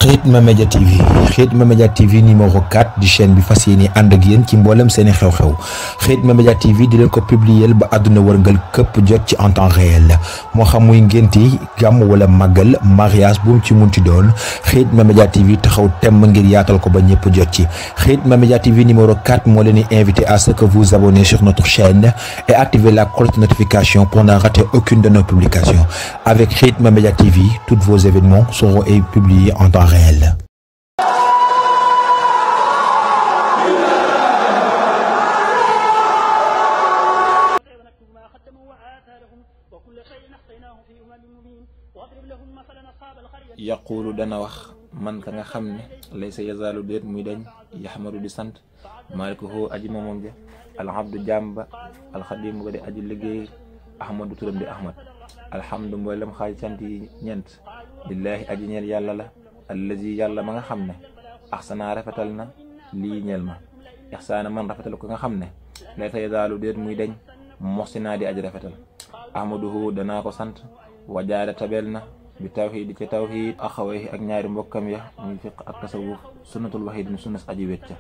Khidma Media TV Khidma Media TV numéro 4 di chaîne bi fas yéene ànd ak yéen ci mboolem seeni xew-xew Khidma Media TV di leen ko publier ba àdduna wërngal këpp jot ci en temps réel moo xam muy ngénti gàmm wala màggal mariage bu mu ci munti doon Khidma Media TV taxaw temm ngir yaatal ko ba ñëpp jot ci Khidma Media TV numéro 4 moo leen di invité à ce que vous abonnez sur notre chaîne et activez la cloche de notification pour ne rater aucune de nos publications. Avec Khidma Media TV, tous vos événements seront publiés en temps réel. yaqulu dana wax man ka nga xam ne laysa yazaalu déet muy dañ yaxmadu di sant maalikuhu aji moomam ja alhabdu jàmba alxadimu ba di aji liggéey ahmadu turam di ahmad alhamdu mboolem xaaj sant yi ñeent lillaahi aji ñeel yàlla la allazi yàlla ma nga xam ne axsanaa rafetal na lii ñeel ma ixsaana man rafetal ko nga xam ne laysa yazaalu déet muy dañ moxsinaa di aji rafetal ahmaduhu danaa ko sant wajaada tabel na bi tawxiid ci tawxiid axawayhi ak ñaari mbokkam ya muy fiq ak tasawuf sunnatul waxiid mi sunnas aji wecca